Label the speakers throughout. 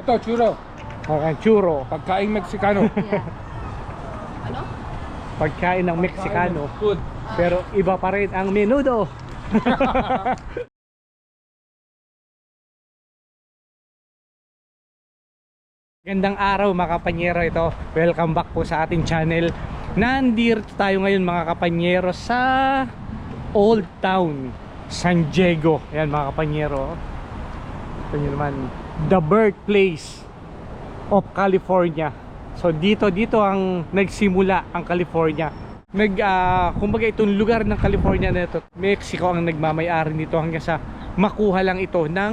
Speaker 1: Ito, churro.
Speaker 2: Okay, churro.
Speaker 1: Pagkaing Meksikano.
Speaker 3: Yeah. Ano?
Speaker 2: Pagkain ng Meksikano.
Speaker 1: Food.
Speaker 2: Pero iba pa rin ang menudo. Gandang araw mga kapanyero, ito. Welcome back po sa ating channel. Nandito tayo ngayon mga kapanyero sa Old Town, San Diego. Ayan mga kapanyero. Ito nyo naman, the birthplace of California. So dito ang nagsimula ang California. Kumbaga itong lugar ng California na ito, Mexico ang nagmamay-ari nito hanggang sa makuha lang ito ng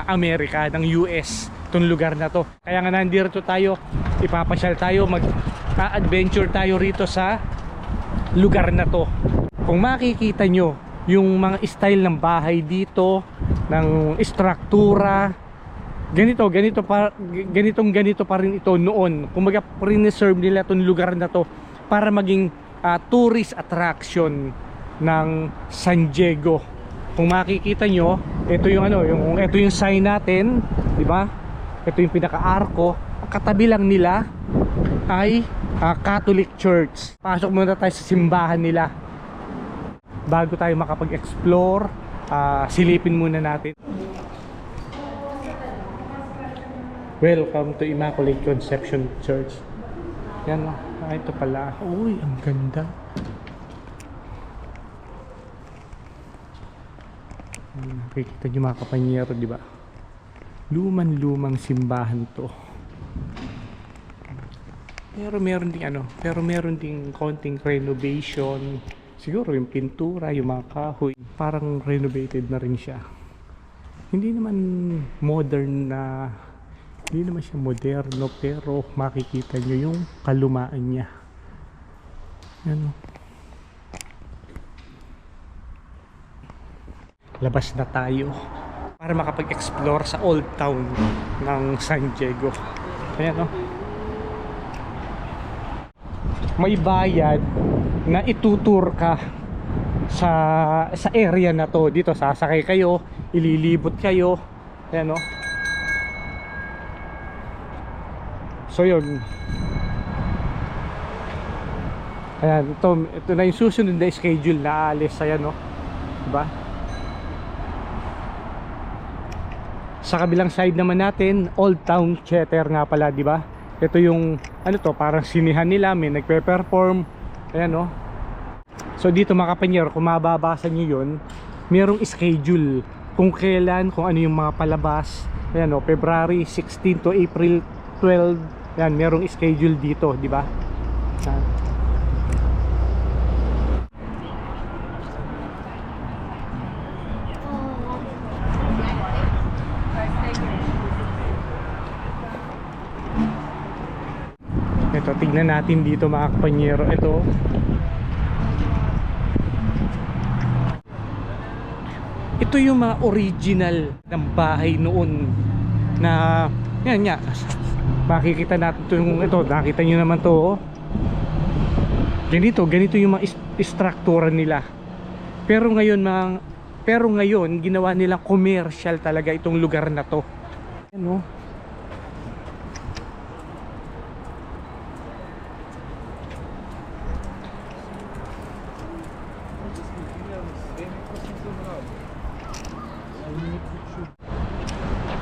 Speaker 2: Amerika, ng US, itong lugar na to. Kaya nga nandito tayo, ipapasyal tayo, mag-adventure tayo rito sa lugar na to. Kung makikita nyo yung mga style ng bahay dito, ng struktura, ganito pa rin ito noon. Kumbaga preserve nila itong lugar na to para maging tourist attraction ng San Diego. Kung makikita nyo, ito yung ito yung sign natin, di ba? Ito yung pinaka-arko. Katabi lang nila ay Catholic Church. Pasok muna tayo sa simbahan nila bago tayo makapag-explore. Silipin muna natin. Welcome to Immaculate Conception Church. Yan o. Ito pala. Uy, ang ganda. Nakikita nyo mga kapanyero, di ba? Lumang simbahan to. Pero meron ding konting renovation. Siguro yung pintura, yung mga kahoy, parang renovated na rin siya. Hindi naman modern na, hindi naman siya moderno, pero makikita nyo yung kalumaan niya. Ano? Labas na tayo para makapag-explore sa Old Town ng San Diego. Ayan, no? May bayad na itutur ka sa area na to. Dito sasakay kayo, ililibot kayo. Ayan, no? So yun. Ayan, ito na yung susunod na schedule na alis. Ayan, no? Diba? Sa kabilang side naman natin, Old Town Theater nga pala, di ba? Ito yung parang sinihan nila, may nagpe-perform. Ayan, no? So dito mga kapanyero, kung mababasa niyo 'yon, merong schedule kung kailan, kung ano yung mga palabas. Ayan, no? February 16 to April 12. Ayan, merong schedule dito, di ba? Ito, tignan natin dito mga kapanyero. Ito yung mga original ng bahay noon na yan nga. Makikita natin ito, nakita nyo naman to. Ganito yung mga istruktura nila. Pero ngayon ginawa nilang commercial talaga itong lugar na to. Ano?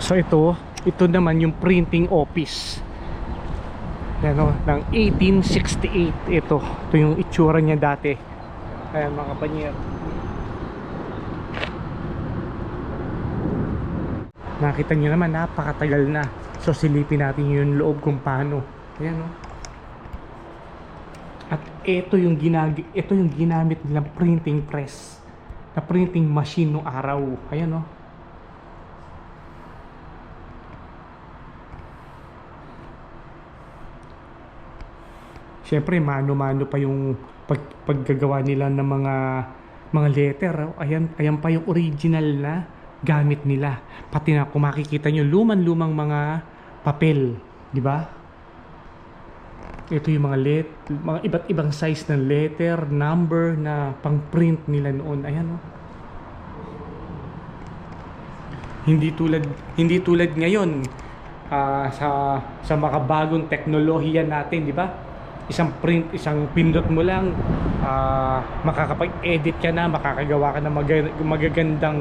Speaker 2: So ito naman yung printing office. Ano, ng 1868 ito yung itsura niya dati. Ayan mga kapanyero. Nakita niyo naman, napakatagal na. So silipin natin yung loob kung paano. Ayan, no? At ito yung ginamit nilang printing press, na printing machine noong araw. Ayan, no? Siyempre mano-mano pa yung paggagawa nila ng mga letter. Ayan pa yung original na gamit nila. Pati na kung makikita nyo, lumang mga papel, di ba? Ito yung mga iba't ibang size ng letter, number na pang-print nila noon. Ayan, oh. Hindi tulad ngayon sa makabagong teknolohiya natin, di ba? Isang print, isang pindot mo lang, makakapag-edit ka na, makakagawa ka ng magagandang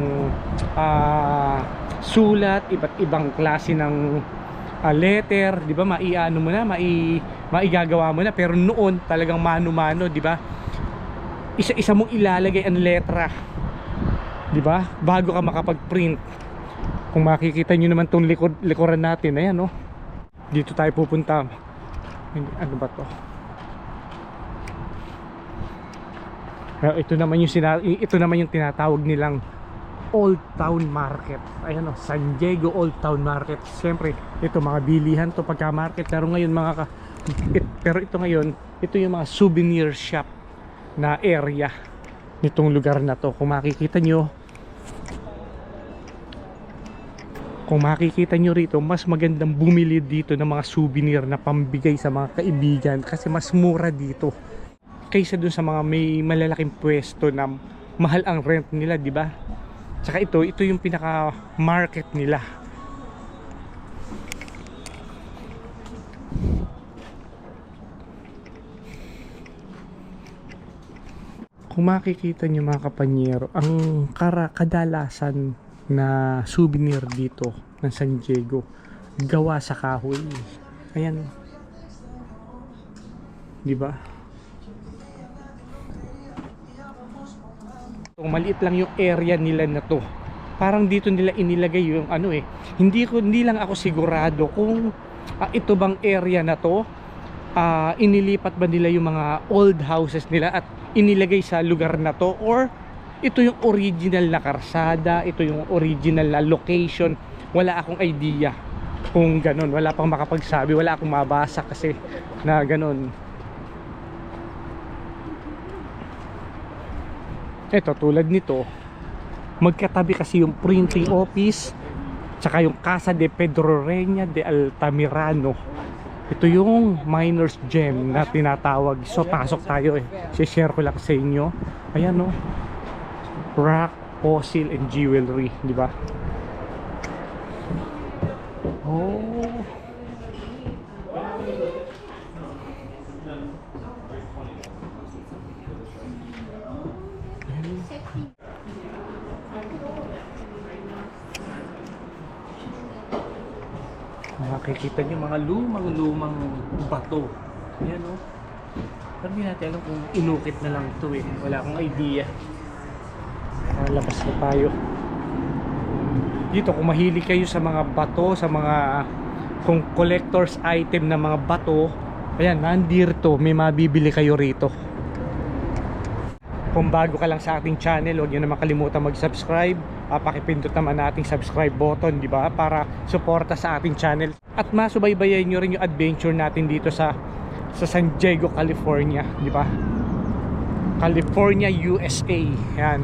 Speaker 2: sulat, iba't ibang klase ng letter, di ba? Maiano mo na, maigagawa mo na. Pero noon talagang mano-mano, di ba? Isa-isa mong ilalagay ang letra, di ba? Bago ka makapag-print. Kung makikita nyo naman itong likuran natin, ayan, no? Dito tayo pupunta. Ano ba to? Ito naman yung tinatawag nilang Old Town Market. Ayan, no? San Diego Old Town Market. Siyempre, ito mga bilihan to pagka market. Pero ngayon ito yung mga souvenir shop na area nitong lugar na to. Kung makikita nyo rito, mas magandang bumili dito ng mga souvenir na pambigay sa mga kaibigan kasi mas mura dito kaysa dun sa mga may malalaking pwesto na mahal ang rent nila, di ba? Tsaka ito yung pinaka market nila. Kung makikita nyo mga kapanyero, ang kadalasan na souvenir dito ng San Diego gawa sa kahoy. Ayan, di ba? So, maliit lang yung area nila na to. Parang dito nila inilagay yung hindi lang ako sigurado kung ito bang area na to inilipat ba nila yung mga old houses nila at inilagay sa lugar na to, or ito yung original na karsada, ito yung original na location. Wala akong idea kung ganun. Wala pang makapagsabi, wala akong mabasa kasi na ganun. Ito, tulad nito, magkatabi kasi yung printing office tsaka yung Casa de Pedro Reña de Altamirano. Ito yung Miners Gem na tinatawag. So pasok tayo share ko lang sa inyo. Ayan, no? Rock, fossil, and jewelry, di ba? Oh. Makikita nyo mga lumang bato. Ayan, no? Pero hindi natin alam kung inukit na lang ito wala akong idea. Labas na tayo dito. Kung mahilig kayo sa mga bato, kung collector's item na mga bato, ayan, nandito may mabibili kayo rito. Kung bago ka lang sa ating channel, huwag nyo na makalimutan mag-subscribe. Pakipindot naman nating subscribe button, di ba, para suporta sa ating channel at masubaybayan nyo rin yung adventure natin dito sa San Diego, California, di ba? California, USA. Yan.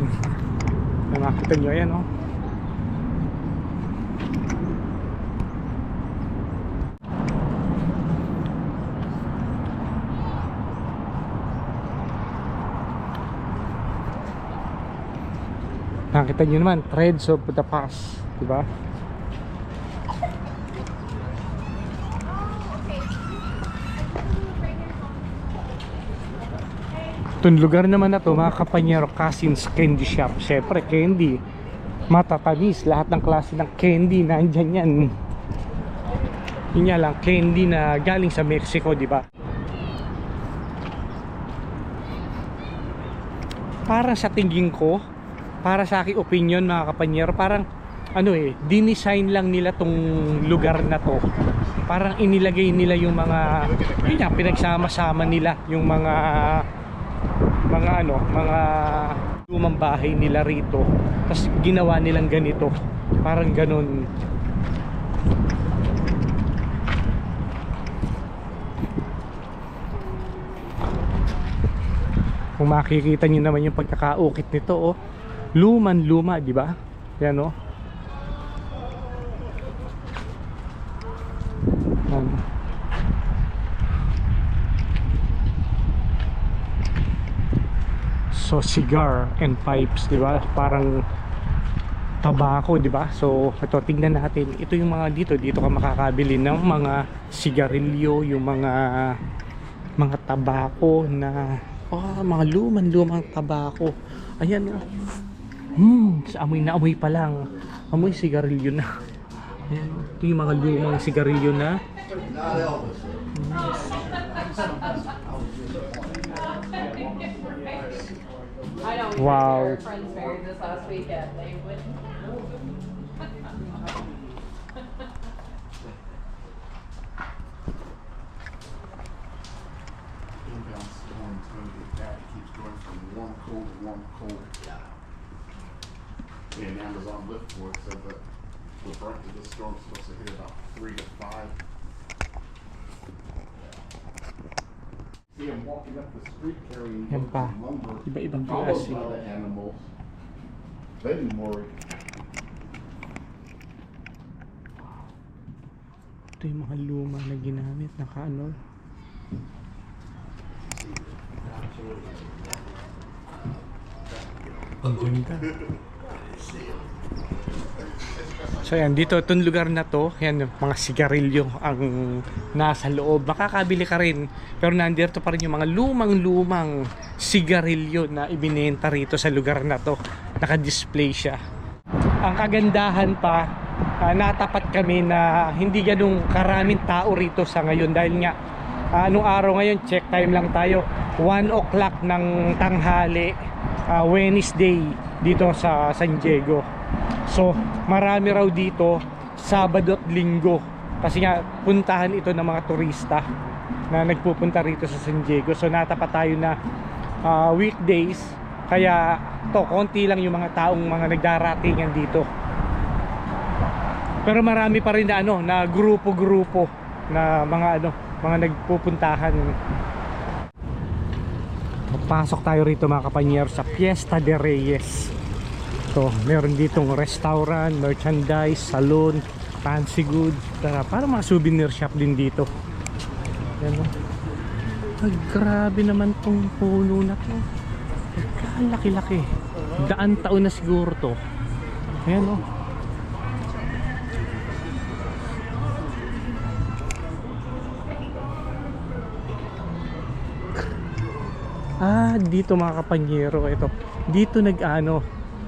Speaker 2: Nakita nyo, ayan, oh. Nakita nyo naman, Threads of the Past, di ba? Itong lugar naman na to, mga kapanyero, Cousin's Candy Shop. Syempre, candy, matatamis, lahat ng klase ng candy nandyan yan. Yun nga lang, candy na galing sa Mexico, di ba? Parang sa tingin ko, para sa aking opinion mga kapanyero, parang dinesign lang nila tong lugar na to. Parang inilagay nila yung mga, yun nga, pinagsama-sama nila yung mga lumang bahay nila rito, tapos ginawa nilang ganito, parang ganun. Kung makikita nyo naman yung pagkakaukit nito, luman-luma, di ba? Yan, oh. So cigar and pipes, di ba? Parang tabako, di ba? So ito, tingnan natin. Ito yung mga dito ka makakabili ng mga sigarilyo, yung mga tabako na mga lumang tabako. Ayan oh. Sa amoy na amoy pa lang. Amoy sigarilyo na. Ayan, ito yung mga lumang sigarilyo na.
Speaker 3: I know.
Speaker 2: Wow.
Speaker 3: Our friends married this last weekend. They wouldn't.
Speaker 1: Inbound storm is going to get bad. It keeps going from warm, cold to warm, cold. And Amazon Lift Board said that the brunt of the storm is supposed to hit about 3 to 5. See, I'm walking up the street carrying
Speaker 2: Yan pa.
Speaker 1: lumber.
Speaker 2: Iba-ibang
Speaker 1: Followed
Speaker 2: klase.
Speaker 1: by the animals. They didn't worry.
Speaker 2: Ito yung mga luma na ginamit. Naka-ano. Ang ganda. So yan, dito itong lugar na to, yan mga sigarilyo ang nasa loob. Makakabili ka rin, pero nandito pa rin yung mga lumang sigarilyo na ibinenta rito sa lugar na to. Naka-display siya. Ang kagandahan pa, natapat kami na hindi ganung karaming tao rito sa ngayon dahil nga anong araw ngayon, check time lang tayo, 1 o'clock ng tanghali, Wednesday dito sa San Diego. So marami raw dito Sabado at Linggo kasi nga puntahan ito ng mga turista na nagpupunta rito sa San Diego. So natapat tayo na weekdays, kaya to konti lang yung mga taong mga nagdaratingan dito. Pero marami pa rin na na grupo-grupo na mga nagpupuntahan. Pasok tayo rito mga kapanyero sa Fiesta de Reyes. So, meron ditong restaurant, merchandise, salon, fancy goods, para mga souvenir shop din dito. Ayan o. Ay, grabe naman tong puno na to. Laki-laki. 100 taon na siguro to. Ayan o. Dito mga kapanyero, ito. Dito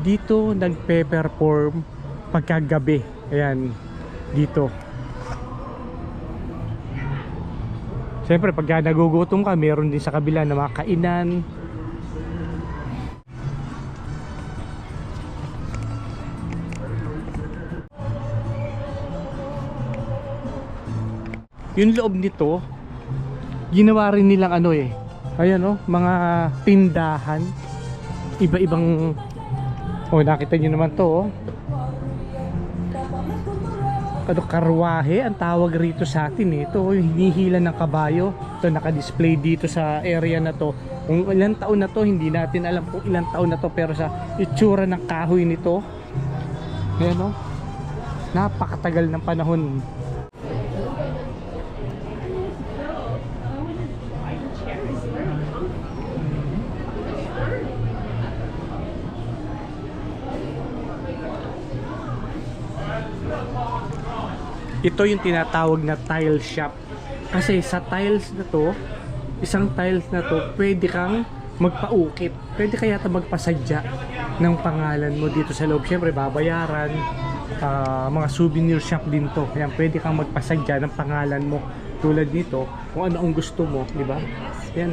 Speaker 2: dito nagpe-perform pagkagabi. Ayan, dito. Siyempre, pagka nagugutom ka, meron din sa kabila na mga kainan. Yung loob nito, ginawa rin nilang ayan mga tindahan, iba-ibang nakita nyo naman to karwahe ang tawag rito sa atin ito yung hinihila ng kabayo. Ito naka-display dito sa area na to. Kung ilang taon na to, hindi natin alam kung ilang taon na to, pero sa itsura ng kahoy nito, ayan napakatagal ng panahon. Ito yung tinatawag na tile shop. Kasi sa tiles na to, isang tiles na to, pwede kang magpaukit. Pwede kaya magpasadya ng pangalan mo dito sa loob. Siyempre babayaran. Mga souvenir shop din to. Ayan, pwede kang magpasadya ng pangalan mo. Tulad nito, kung ano ang gusto mo, di ba? Yan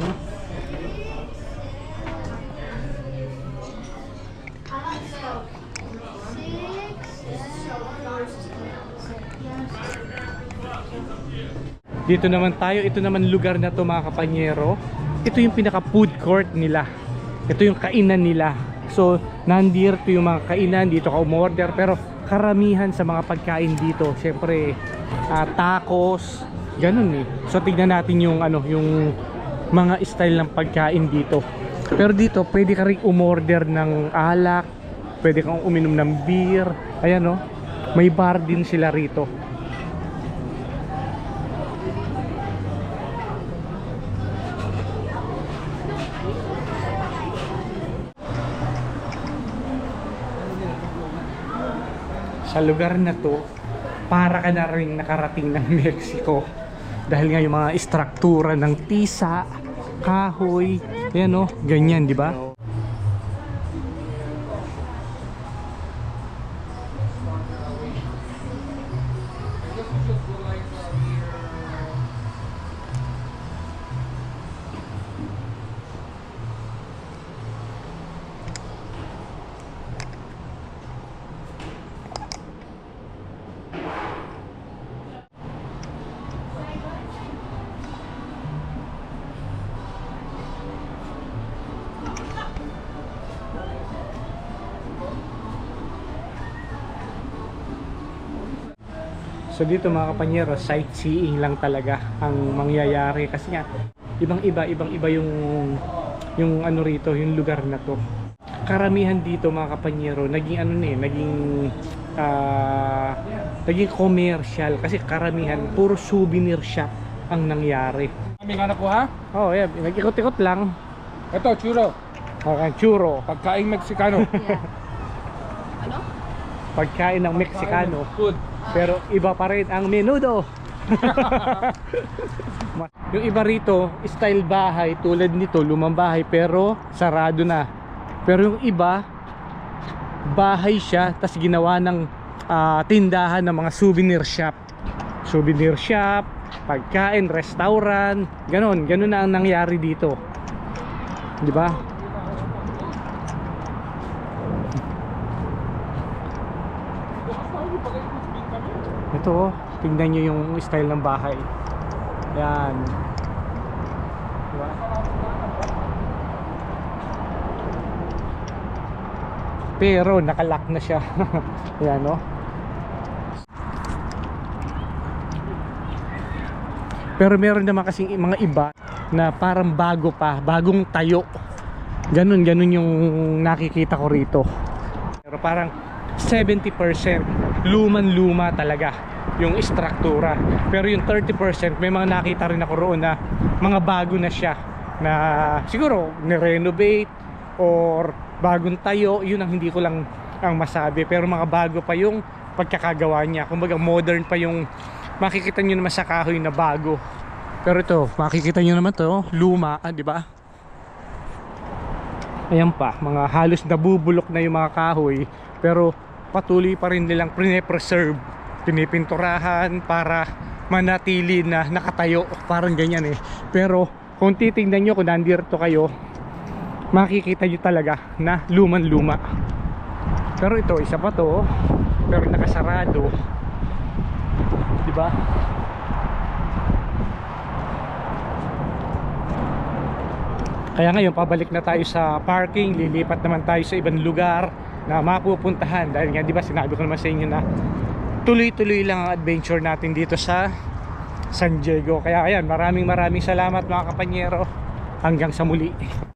Speaker 2: Dito naman tayo, ito naman lugar na to mga kapanyero. Ito yung pinaka food court nila. Ito yung kainan nila. So, nandito yung mga kainan, dito ka umorder. Pero karamihan sa mga pagkain dito, syempre tacos, ganun So, tignan natin yung yung mga style ng pagkain dito. Pero dito, pwede ka rin umorder ng alak, pwede kang uminom ng beer. Ayan may bar din sila rito. sa lugar na to, para ka na rin nakarating ng Mexico. Dahil nga yung mga istruktura ng tisa, kahoy, yan o, ganyan, di ba? So dito mga kapanyero, sightseeing lang talaga ang mangyayari kasi nga ibang-iba yung ano rito, yung lugar na to. Karamihan dito mga kapanyero, naging commercial kasi karamihan puro souvenir shop ang nangyari.
Speaker 4: Aming anak ko ha?
Speaker 2: Oh, yeah, nag-ikot-ikot lang.
Speaker 4: Ito, churro.
Speaker 2: Okay, churro,
Speaker 4: Pagkain Meksikano.
Speaker 3: Ano?
Speaker 2: pagkain ng Meksikano.
Speaker 4: Food.
Speaker 2: Pero iba pa rin ang menudo. Yung iba rito, style bahay tulad nito, lumang bahay pero sarado na. Pero yung iba, bahay siya tas ginawa ng tindahan ng mga souvenir shop. Souvenir shop, pagkain, restaurant, ganon na ang nangyari dito. 'Di ba? Ito oh, tingnan nyo yung style ng bahay. Yan. Diba? Pero nakalock na siya. Yan oh. Pero meron naman kasing mga iba na parang bago pa, bagong tayo. Ganun yung nakikita ko rito. Pero parang 70% luman-luma talaga yung istruktura. Pero yung 30% may mga nakita rin ako roon na mga bago na siya, na siguro ni-renovate or bagong tayo. Yun ang hindi ko lang ang masabi, pero mga bago pa yung pagkakagawa niya. Kumbaga modern pa yung makikita nyo naman sa kahoy na bago. Pero ito, makikita nyo naman to luma, di ba? Ayan pa, mga halos nabubulok na yung mga kahoy, pero patuloy pa rin nilang pre-preserve, pinipinturahan para manatili na nakatayo, parang ganyan eh. Pero kung titingnan nyo, kung nandito kayo, makikita nyo talaga na luman-luma. Pero ito, isa pa to, pero nakasarado, di ba? Kaya ngayon pabalik na tayo sa parking, lilipat naman tayo sa ibang lugar na mapupuntahan. Dahil nga, di ba, sinabi ko naman sa inyo na tuloy-tuloy lang ang adventure natin dito sa San Diego. Kaya ayan, maraming salamat mga kapanyero. Hanggang sa muli.